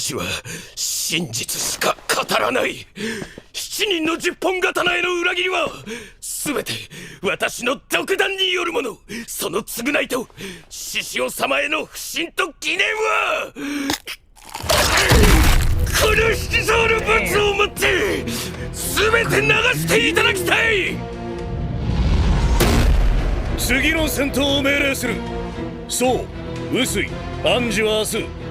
私は真実しか語らない。七人の十本刀への裏切りは全て私の独断によるもの。その償いと獅子王様への不信と疑念はこの七層の罰をもって全て流していただきたい。次の戦闘を命令する。そう、臼井、暗示は明日。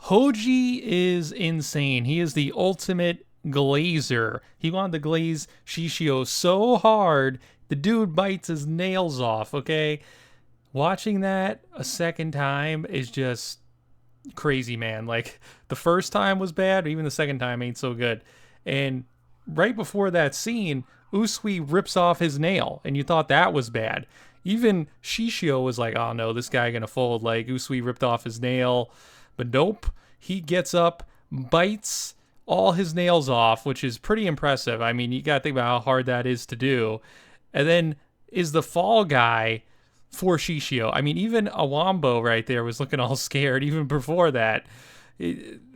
Hoji is insane. He is the ultimate glazer. He wanted to glaze Shishio so hard, the dude bites his nails off, okay? Watching that a second time is just crazy, man. Like, the first time was bad, but even the second time ain't so good. And right before that scene, Usui rips off his nail, and you thought that was bad. Even Shishio was like, oh no, this guy gonna fold. Like, Usui ripped off his nail. But nope, he gets up, bites all his nails off, which is pretty impressive. I mean, you gotta think about how hard that is to do. And then is the fall guy for Shishio. I mean, even Awambo right there was looking all scared even before that.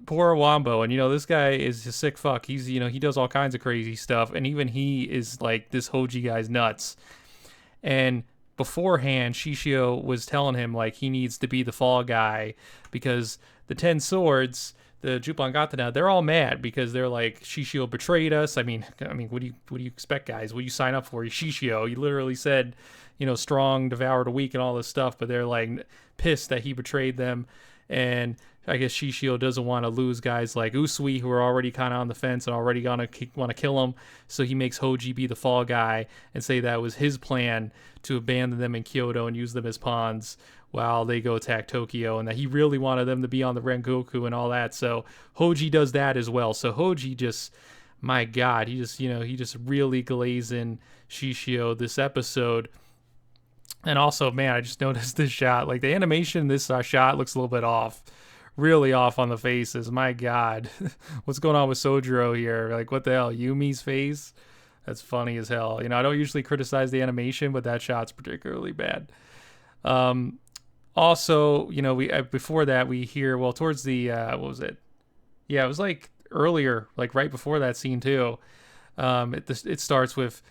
Poor Awambo. And, this guy is a sick fuck. He's, he does all kinds of crazy stuff. And even he is like, this Hoji guy's nuts. And beforehand, Shishio was telling him like he needs to be the fall guy because the 10 swords, the Jupangatana, they're all mad because they're like, Shishio betrayed us. I mean, what do you expect, guys? What do you sign up for? Shishio, you literally said, strong, devour the weak and all this stuff, but they're like pissed that he betrayed them. And I guess Shishio doesn't want to lose guys like Usui, who are already kind of on the fence and already gonna want to kill him. So he makes Hoji be the fall guy and say that was his plan to abandon them in Kyoto and use them as pawns while they go attack Tokyo, and that he really wanted them to be on the Rengoku and all that. So Hoji does that as well. So Hoji just, my God, he just really glazing Shishio this episode. And also, man, I just noticed this shot. Like, the animation in this shot looks a little bit off. Really off on the faces. My God. What's going on with Sojiro here? Like, what the hell? Yumi's face? That's funny as hell. I don't usually criticize the animation, but that shot's particularly bad. Also, we before that, we hear, well, towards the, what was it? Yeah, it was like earlier, like right before that scene, too. It starts with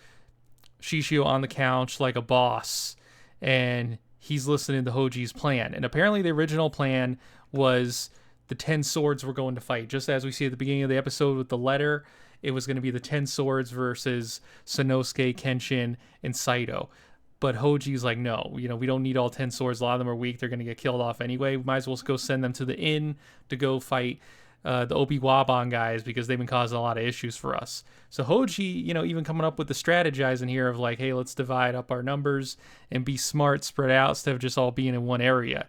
Shishio on the couch like a boss, and he's listening to Hoji's plan. And apparently the original plan was the 10 swords were going to fight. Just as we see at the beginning of the episode with the letter, it was going to be the 10 swords versus Sanosuke, Kenshin, and Saito. But Hoji's like, no, we don't need all 10 swords. A lot of them are weak. They're going to get killed off anyway. We might as well go send them to the inn to go fight the Obi-Waban guys because they've been causing a lot of issues for us. So Hoji, even coming up with the strategizing here of like, hey, let's divide up our numbers and be smart, spread out instead of just all being in one area.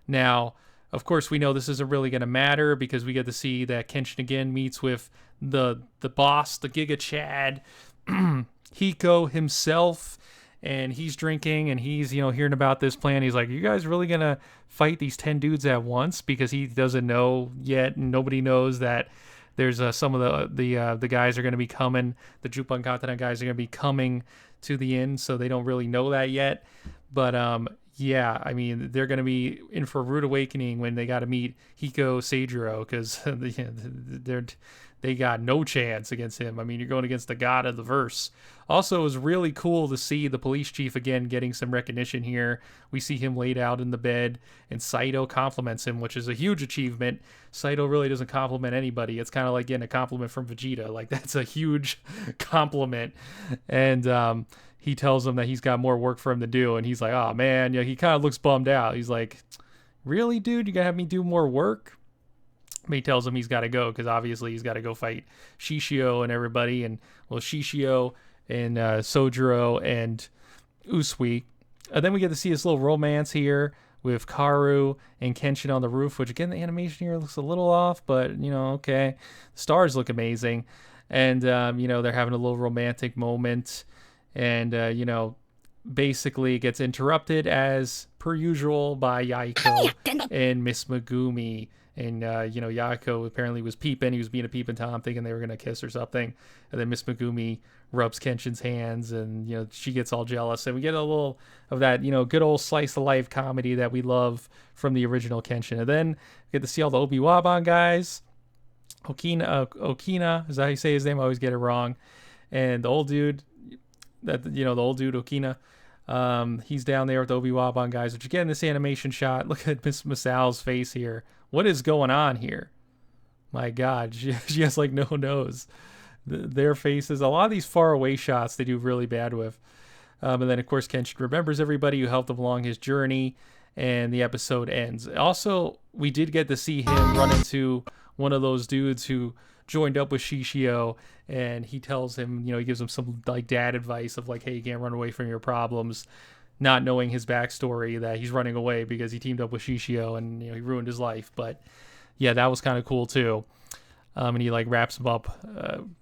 Now, of course, we know this isn't really going to matter because we get to see that Kenshin again meets with the boss, the Giga Chad, Hiko himself, and he's drinking and he's, hearing about this plan. He's like, you guys really going to fight these 10 dudes at once? Because he doesn't know yet, and nobody knows that there's some of the guys are going to be coming. The Jupankatana guys are going to be coming to the inn, so they don't really know that yet. But, yeah, I mean, they're going to be in for a rude awakening when they got to meet Hiko Seijiro because they got no chance against him. I mean, you're going against the god of the verse. Also, it was really cool to see the police chief again getting some recognition here. We see him laid out in the bed, and Saito compliments him, which is a huge achievement. Saito really doesn't compliment anybody. It's kind of like getting a compliment from Vegeta. Like, that's a huge compliment. And he tells him that he's got more work for him to do, and he's like, oh, man, he kind of looks bummed out. He's like, really, dude? You got to have me do more work? But he tells him he's got to go because obviously he's got to go fight Shishio and everybody. And, well, Shishio and Sojiro and Usui. Then we get to see this little romance here with Karu and Kenshin on the roof, which, again, the animation here looks a little off, but, okay. The stars look amazing. And, they're having a little romantic moment. And, basically gets interrupted as per usual by Yaiko and Miss Megumi. And, Yaiko apparently was peeping. He was being a peeping Tom, thinking they were going to kiss or something. And then Miss Megumi rubs Kenshin's hands, and, she gets all jealous. And we get a little of that, good old slice of life comedy that we love from the original Kenshin. And then we get to see all the Obi-Waban guys. Okina, is that how you say his name? I always get it wrong. And the old dude, Okina, he's down there with the Obi-Waban guys, which again, this animation shot, look at Miss Masal's face here. What is going on here? My God, she has like no nose. Their faces, a lot of these far away shots, they do really bad with. And then, of course, Kenshin remembers everybody who helped him along his journey, and the episode ends. Also, we did get to see him run into one of those dudes who joined up with Shishio, and he tells him, he gives him some like dad advice of like, hey, you can't run away from your problems, not knowing his backstory that he's running away because he teamed up with Shishio and he ruined his life. But yeah, that was kind of cool too. And he like wraps him up.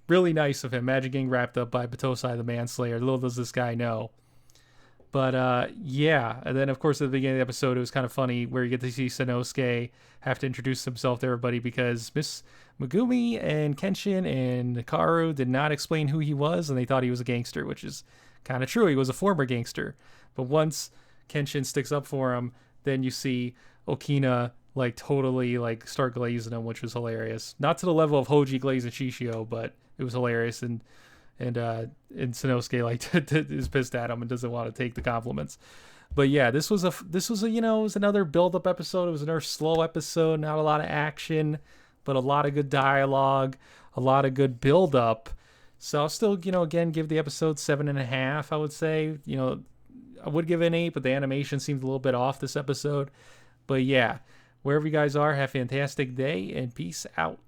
Really nice of him. Imagine getting wrapped up by Batosai the Manslayer. Little does this guy know. But yeah, and then of course at the beginning of the episode it was kind of funny where you get to see Sanosuke have to introduce himself to everybody because Miss Megumi and Kenshin and Kaoru did not explain who he was, and they thought he was a gangster, which is kind of true. He was a former gangster. But once Kenshin sticks up for him, then you see Okina like totally like start glazing him, which was hilarious. Not to the level of Hoji glazing Shishio, but it was hilarious. And Sanosuke like is pissed at him and doesn't want to take the compliments. But yeah, this was a it was another build-up episode. It was another slow episode, not a lot of action, but a lot of good dialogue, a lot of good build-up. So I'll still, again, give the episode 7.5, I would say. I would give it an 8, but the animation seemed a little bit off this episode. But yeah, wherever you guys are, have a fantastic day, and peace out.